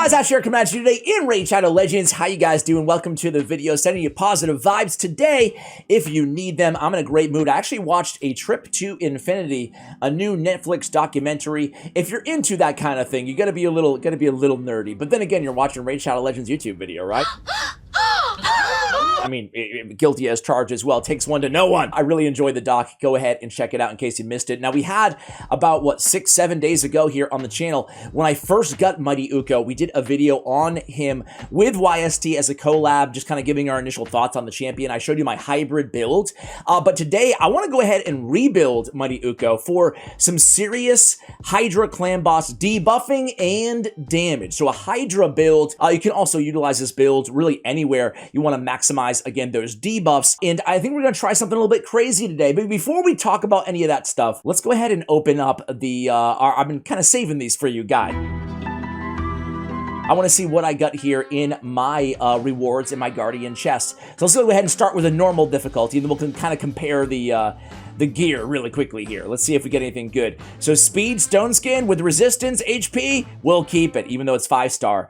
guys, Ash here coming at you today in Raid Shadow Legends. How you guys doing? Welcome to the video, sending you positive vibes today if you need them. I'm in a great mood. I actually watched A Trip to Infinity, a new Netflix documentary. If you're into that kind of thing, you gotta be a little nerdy. But then again, you're watching Raid Shadow Legends YouTube video, right? I mean, guilty as charged as well. Takes one to know one. I really enjoyed the doc. Go ahead and check it out in case you missed it. Now, we had about, what, 6-7 days ago here on the channel, when I first got Mighty Ukko, we did a video on him with YST as a collab, just kind of giving our initial thoughts on the champion. I showed you my hybrid build. But today, I want to go ahead and rebuild Mighty Ukko for some serious Hydra clan boss debuffing and damage. So a Hydra build, you can also utilize this build really anywhere you want to maximize, again, those debuffs. And I think we're going to try something a little bit crazy today. But before we talk about any of that stuff, let's go ahead and open up the, I've been kind of saving these for you guys. I want to see what I got here in my rewards in my Guardian chest. So let's go ahead and start with a normal difficulty, and then we'll kind of compare the gear really quickly here. Let's see if we get anything good. So speed, stone skin with resistance, HP, we'll keep it, even though it's 5-star.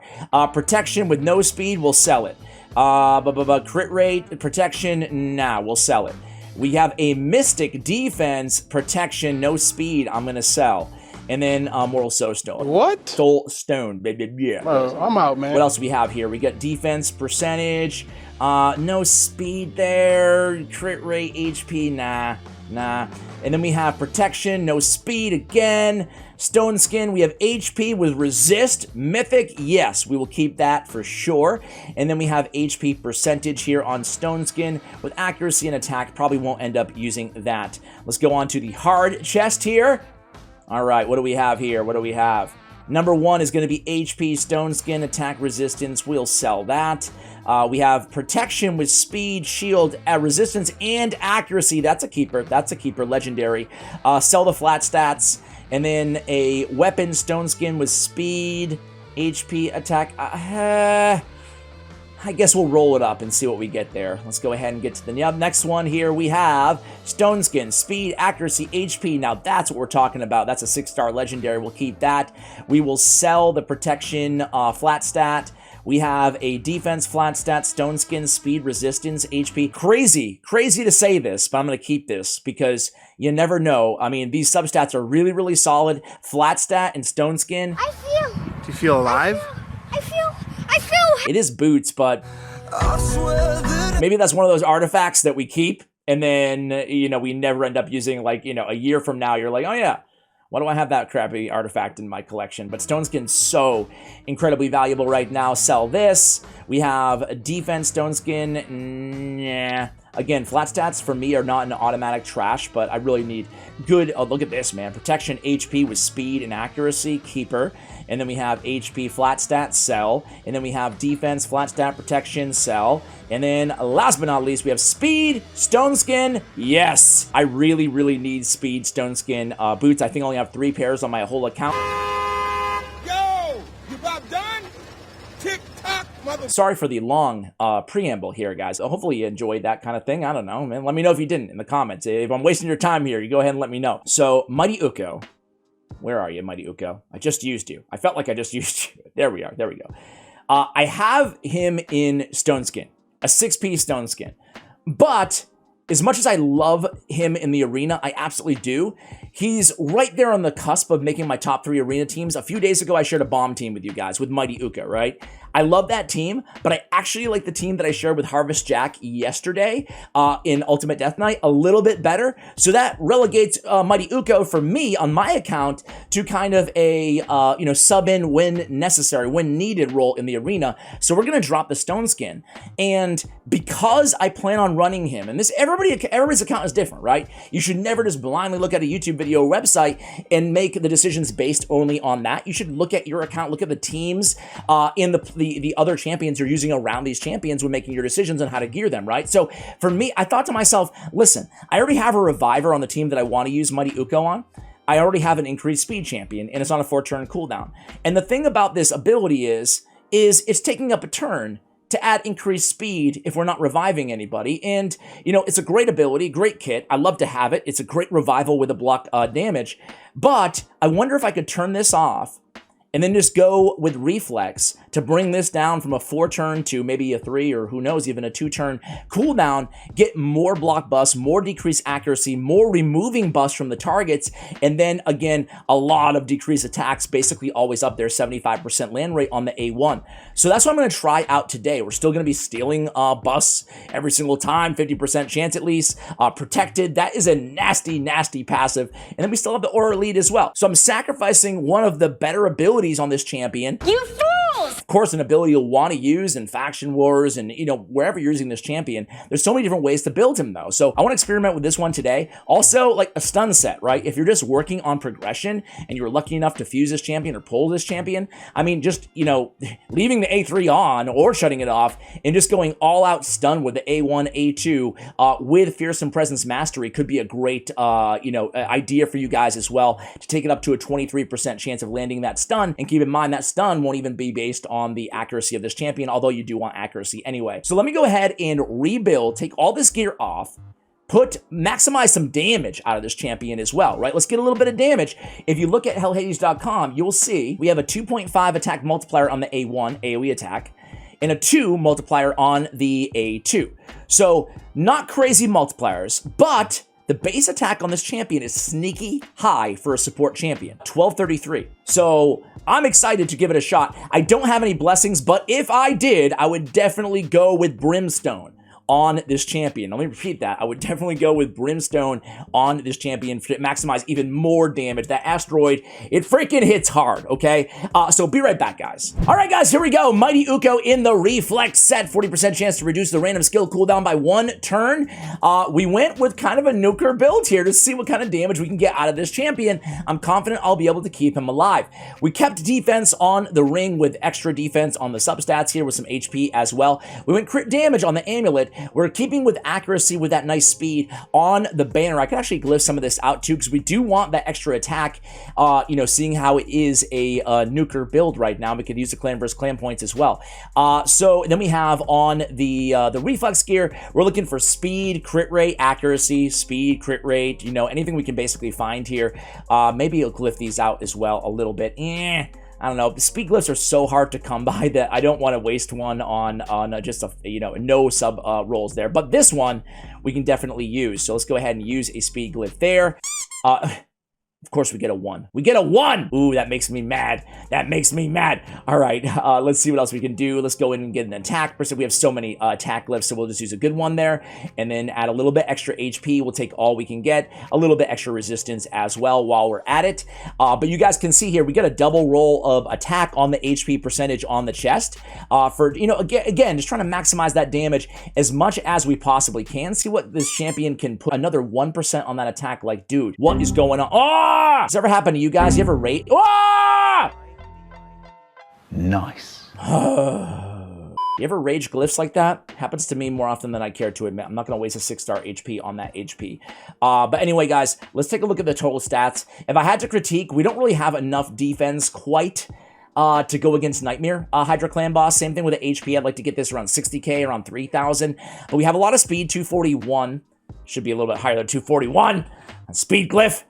Protection with no speed, we'll sell it. Crit rate, protection, nah, we'll sell it. We have a mystic defense, protection, no speed, I'm gonna sell. And then Mortal Soul Stone. What? Soul Stone, baby, yeah. I'm out, man. What else do we have here? We got defense, percentage, no speed there, crit rate, HP, nah. And then we have protection, no speed again. Stone skin, we have HP with resist. Mythic, yes, we will keep that for sure. And then we have HP percentage here on stone skin with accuracy and attack. Probably won't end up using that. Let's go on to the hard chest here. All right, what do we have here? What do we have? Number 1 is going to be HP, stone skin, attack resistance. We'll sell that. We have protection with speed, shield, resistance, and accuracy. That's a keeper. That's a keeper. Legendary. Sell the flat stats. And then a weapon, stone skin with speed, HP, attack. I guess we'll roll it up and see what we get there. Let's go ahead and get to the next one here. We have stone skin, speed, accuracy, HP. Now that's what we're talking about. That's a 6-star legendary. We'll keep that. We will sell the protection flat stat. We have a defense flat stat, stone skin, speed, resistance, HP. Crazy to say this, but I'm going to keep this because you never know. I mean, these substats are really, really solid. Flat stat and stone skin. Do you feel alive? I feel. It is boots, but maybe that's one of those artifacts that we keep, and then, you know, we never end up using, like, you know, a year from now, you're like, oh yeah, why do I have that crappy artifact in my collection? But stone skin's so incredibly valuable right now. Sell this. We have defense, stone skin. Nah. Again, flat stats for me are not an automatic trash, but I really need good. Oh, look at this, man. Protection, HP with speed and accuracy, keeper. And then we have HP flat stat, sell. And then we have defense, flat stat, protection, sell. And then last but not least, we have speed, stone skin. Yes, I really, really need speed, stone skin boots. I think I only have 3 pairs on my whole account. Yo, you about done? Tick-tock, mother. Sorry for the long preamble here, guys. Hopefully you enjoyed that kind of thing. I don't know, man. Let me know if you didn't in the comments. If I'm wasting your time here, you go ahead and let me know. So, Mighty Ukko. Where are you, Mighty Ukko? I just used you. I felt like I just used you. There we are. There we go. I have him in stone skin. A 6-piece stone skin. But as much as I love him in the arena, I absolutely do. He's right there on the cusp of making my top 3 arena teams. A few days ago, I shared a bomb team with you guys with Mighty Ukko, right? I love that team, but I actually like the team that I shared with Harvest Jack yesterday in Ultimate Death Knight a little bit better. So that relegates Mighty Ukko for me on my account to kind of a sub-in when necessary, when needed role in the arena. So we're gonna drop the stone skin, and because I plan on running him, and this everybody's account is different, right? You should never just blindly look at a YouTube video or website and make the decisions based only on that. You should look at your account, look at the teams in the other champions you're using around these champions when making your decisions on how to gear them, right? So for me, I thought to myself, listen, I already have a reviver on the team that I want to use Mighty Ukko on. I already have an increased speed champion, and it's on a 4-turn cooldown. And the thing about this ability is it's taking up a turn to add increased speed if we're not reviving anybody. And, you know, it's a great ability, great kit. I love to have it. It's a great revival with a block damage. But I wonder if I could turn this off and then just go with reflex to bring this down from a 4-turn to maybe a 3 or who knows, even a 2-turn cooldown, get more block busts, more decreased accuracy, more removing busts from the targets, and then again, a lot of decreased attacks, basically always up there, 75% land rate on the A1. So that's what I'm going to try out today. We're still going to be stealing busts every single time, 50% chance at least, protected. That is a nasty, nasty passive. And then we still have the aura lead as well. So I'm sacrificing one of the better abilities on this champion. You fools! Of course, an ability you'll want to use in faction wars and, you know, wherever you're using this champion. There's so many different ways to build him, though. So I want to experiment with this one today. Also, like a stun set, right? If you're just working on progression and you're lucky enough to fuse this champion or pull this champion, I mean, just, you know, leaving the A3 on or shutting it off and just going all out stun with the A1, A2 with Fearsome Presence Mastery could be a great, you know, idea for you guys as well to take it up to a 23% chance of landing that stun. And keep in mind that stun won't even be based on the accuracy of this champion, although you do want accuracy anyway. So let me go ahead and rebuild, take all this gear off, maximize some damage out of this champion as well, right? Let's get a little bit of damage. If you look at hellhades.com, you'll see we have a 2.5 attack multiplier on the A1 AoE attack and a 2 multiplier on the A2. So not crazy multipliers, but the base attack on this champion is sneaky high for a support champion, 1233. So I'm excited to give it a shot. I don't have any blessings, but if I did, I would definitely go with Brimstone on this champion. Let me repeat that. I would definitely go with Brimstone on this champion to maximize even more damage. That asteroid, it freaking hits hard, okay? So be right back, guys. All right, guys, here we go. Mighty Ukko in the reflex set. 40% chance to reduce the random skill cooldown by 1 turn. We went with kind of a nuker build here to see what kind of damage we can get out of this champion. I'm confident I'll be able to keep him alive. We kept defense on the ring with extra defense on the substats here with some HP as well. We went crit damage on the amulet. We're keeping with accuracy with that nice speed on the banner. I could actually glyph some of this out too because we do want that extra attack, you know, seeing how it is a nuker build right now. We could use the clan versus clan points as well. So then we have on the reflex gear, we're looking for speed, crit rate, accuracy, speed, crit rate, you know, anything we can basically find here. Maybe you'll glyph these out as well a little bit. I don't know. The speed glyphs are so hard to come by that I don't want to waste one on just a, you know, no sub rolls there. But this one we can definitely use. So let's go ahead and use a speed glyph there. Of course, we get a 1. We get a 1! Ooh, that makes me mad. That makes me mad. All right, let's see what else we can do. Let's go in and get an attack. We have so many attack glyphs, so we'll just use a good one there. And then add a little bit extra HP. We'll take all we can get. A little bit extra resistance as well while we're at it. But you guys can see here, we get a double roll of attack on the HP percentage on the chest. For, you know, again, just trying to maximize that damage as much as we possibly can. See what this champion can put. Another 1% on that attack. Like, dude, what is going on? Oh! Does that ever happen to you guys? You ever rate? Ah! Nice. You ever rage glyphs like that? Happens to me more often than I care to admit. I'm not going to waste a 6-star HP on that HP. But anyway, guys, let's take a look at the total stats. If I had to critique, we don't really have enough defense quite to go against Nightmare Hydra Clan Boss. Same thing with the HP. I'd like to get this around 60k, around 3,000. But we have a lot of speed, 241. Should be a little bit higher than 241. Speed glyph,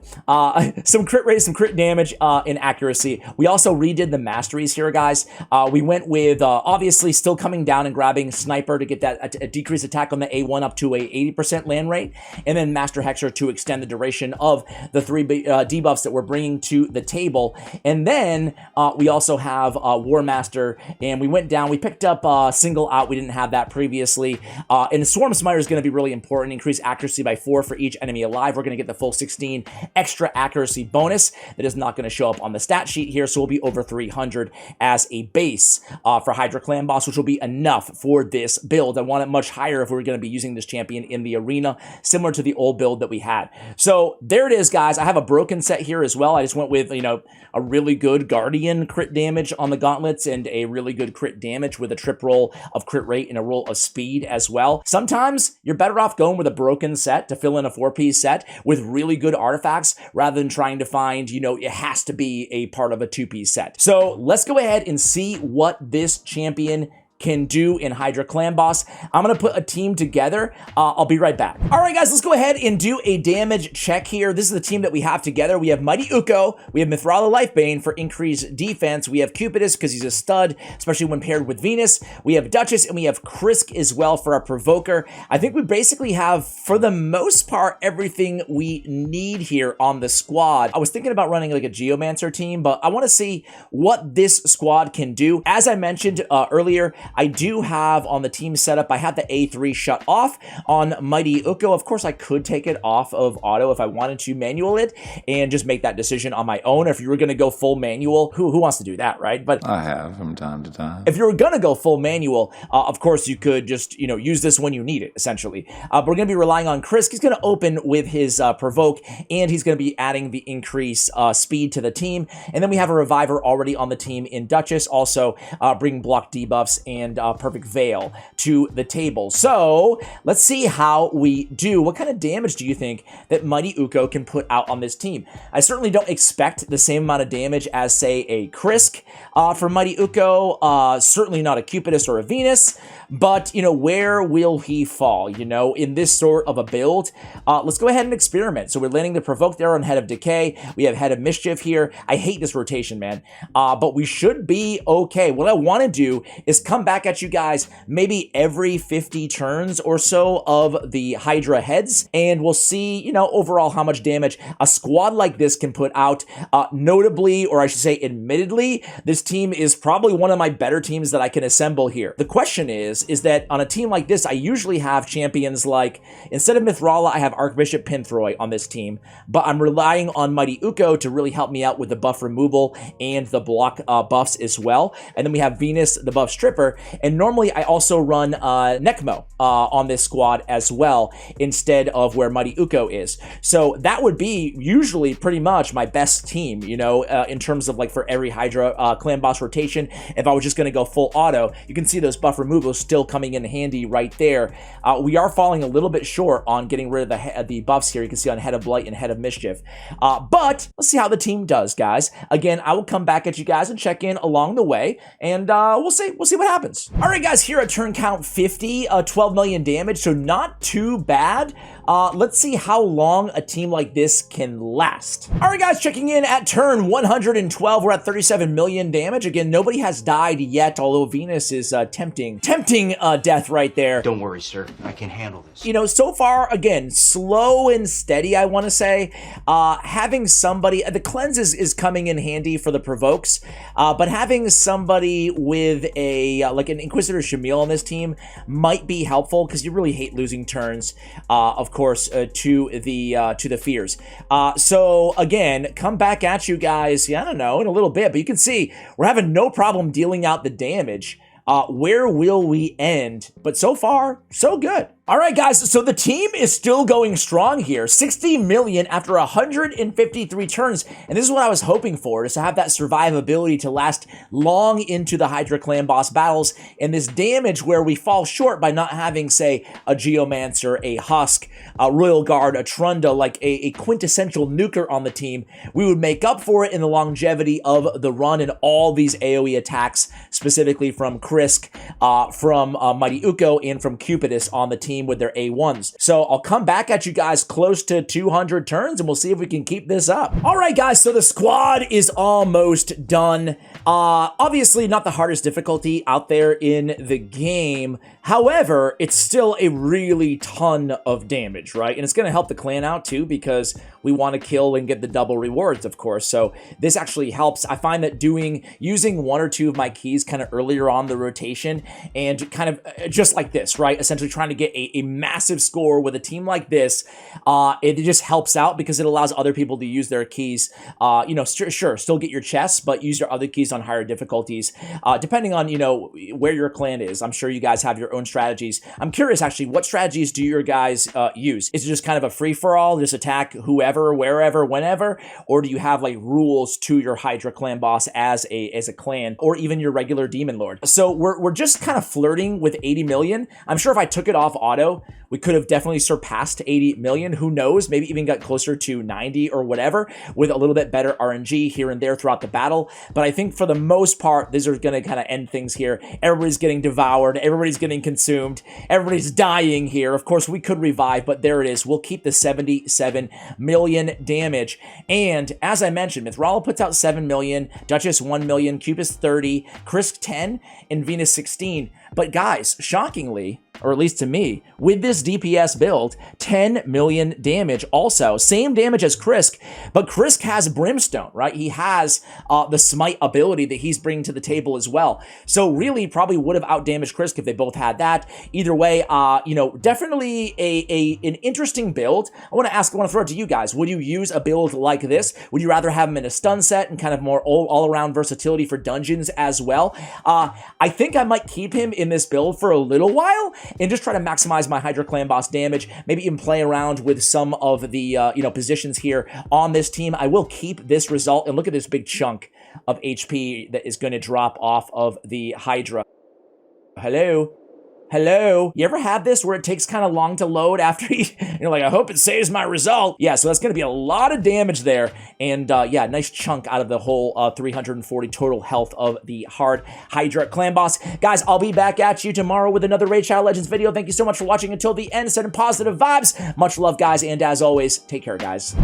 some crit rate, some crit damage, and accuracy. We also redid the Masteries here, guys. We went with, obviously, still coming down and grabbing Sniper to get that a decreased attack on the A1 up to a 80% land rate, and then Master Hexer to extend the duration of the 3 debuffs that we're bringing to the table. And then we also have War Master, and we went down, we picked up Single Out. We didn't have that previously. And Swarm Smiter is going to be really important. Increase accuracy by 4 for each enemy alive. We're going to get the full 16 extra accuracy bonus that is not going to show up on the stat sheet here, so we'll be over 300 as a base for Hydra Clan Boss, which will be enough for this build. I want it much higher if we were going to be using this champion in the arena, similar to the old build that we had. So there it is, guys. I have a broken set here as well. I just went with, you know, a really good Guardian crit damage on the gauntlets and a really good crit damage with a trip roll of crit rate and a roll of speed as well. Sometimes you're better off going with a broken set to fill in a 4-piece set with really good artifacts rather than trying to find, you know, it has to be a part of a 2-piece set. So let's go ahead and see what this champion can do in Hydra Clan Boss. I'm going to put a team together. I'll be right back. All right, guys, let's go ahead and do a damage check here. This is the team that we have together. We have Mighty Ukko. We have Mithrala Lifebane for increased defense. We have Cupidus because he's a stud, especially when paired with Venus. We have Duchess, and we have Krisk as well for our Provoker. I think we basically have, for the most part, everything we need here on the squad. I was thinking about running like a Geomancer team, but I want to see what this squad can do. As I mentioned earlier, I do have on the team setup, I have the A3 shut off on Mighty Ukko. Of course, I could take it off of auto if I wanted to manual it and just make that decision on my own. If you were going to go full manual, who wants to do that, right? But I have from time to time. if you were going to go full manual, of course, you could just, use this when you need it, essentially. But we're going to be relying on Krisk. He's going to open with his Provoke, and he's going to be adding the increase speed to the team. And then we have a Reviver already on the team in Duchess, also bringing block debuffs and Perfect Veil to the table. So let's see how we do. What kind of damage do you think that Mighty Ukko can put out on this team? I certainly don't expect the same amount of damage as, say, a Krisk for Mighty Ukko. Certainly not a Cupidus or a Venus. But, where will he fall, in this sort of a build? Let's go ahead and experiment. So we're landing the Provoke there on Head of Decay. We have Head of Mischief here. I hate this rotation, man. But we should be okay. What I want to do is come back at you guys maybe every 50 turns or so of the Hydra heads, and we'll see, overall how much damage a squad like this can put out. Notably, or I should say admittedly, this team is probably one of my better teams that I can assemble here. The question is that on a team like this, I usually have champions like, instead of Mithrala, I have Archbishop Pinthroy on this team, but I'm relying on Mighty Ukko to really help me out with the buff removal and the block buffs as well. And then we have Venus, the buff stripper, and normally I also run Necmo on this squad as well, instead of where Mighty Ukko is. So that would be usually pretty much my best team, in terms of like for every Hydra clan boss rotation. If I was just going to go full auto, you can see those buff removals still coming in handy right there. We are falling a little bit short on getting rid of the buffs here. You can see on Head of Blight and Head of Mischief. But let's see how the team does, guys. Again, I will come back at you guys and check in along the way, and we'll see what happens. All right, guys, here at turn count 50, 12 million damage, so not too bad. Let's see how long a team like this can last. All right, guys, checking in at turn 112. We're at 37 million damage. Again, nobody has died yet, although Venus is tempting death right there. Don't worry, sir. I can handle this. So far, again, slow and steady, I want to say. Having somebody, the cleanse is coming in handy for the provokes, but having somebody with like an Inquisitor Shamil on this team might be helpful, because you really hate losing turns, of course, to the fears. So again, come back at you guys, I don't know, in a little bit, but you can see we're having no problem dealing out the damage. Where will we end? But so far, so good. All right, guys, so the team is still going strong here. 60 million after 153 turns. And this is what I was hoping for, is to have that survivability to last long into the Hydra Clan boss battles. And this damage where we fall short by not having, say, a Geomancer, a Husk, a Royal Guard, a Trunda, like a quintessential nuker on the team, we would make up for it in the longevity of the run and all these AoE attacks, specifically from Krisk, from Mighty Ukko, and from Cupidus on the team with their A1s. So I'll come back at you guys close to 200 turns, and we'll see if we can keep this up. All right, guys, so the squad is almost done. Obviously not the hardest difficulty out there in the game. However, it's still a really ton of damage, right? And it's going to help the clan out too, because we want to kill and get the double rewards, of course. So this actually helps. I find that using one or two of my keys kind of earlier on the rotation, and kind of just like this, right? Essentially trying to get a massive score with a team like this, it just helps out, because it allows other people to use their keys. Sure, still get your chests, but use your other keys on higher difficulties, depending on, where your clan is. I'm sure you guys have your own strategies. I'm curious, actually, what strategies do your guys use? Is it just kind of a free-for-all, just attack whoever, wherever, whenever? Or do you have like rules to your Hydra clan boss as a clan, or even your regular demon lord? So we're just kind of flirting with 80 million. I'm sure if I took it off auto, We could have definitely surpassed 80 million. Who knows? Maybe even got closer to 90 or whatever with a little bit better RNG here and there throughout the battle. But I think for the most part, these are going to kind of end things here. Everybody's getting devoured. Everybody's getting consumed. Everybody's dying here. Of course, we could revive, but there it is. We'll keep the 77 million damage. And as I mentioned, Mithrala puts out 7 million, Duchess 1 million, Cupis 30, Krisk 10, and Venus 16. But guys, shockingly, or at least to me, with this DPS build, 10 million damage also. Same damage as Krisk, but Krisk has Brimstone, right? He has the Smite ability that he's bringing to the table as well. So really probably would have outdamaged Krisk if they both had that. Either way, you know, definitely an interesting build. I want to throw it to you guys. Would you use a build like this? Would you rather have him in a stun set and kind of more all-around versatility for dungeons as well? I think I might keep him in this build for a little while and just try to maximize my Hydra Clan Boss damage, maybe even play around with some of the, you know, positions here on this team. I will keep this result, and look at this big chunk of HP that is going to drop off of the Hydra. Hello? Hello? You ever have this where it takes kind of long to load after you're like, I hope it saves my result? Yeah, so that's going to be a lot of damage there. And yeah, nice chunk out of the whole 340 total health of the hard Hydra Clan Boss. Guys, I'll be back at you tomorrow with another Raid Shadow Legends video. Thank you so much for watching until the end. Sending positive vibes. Much love, guys. And as always, take care, guys.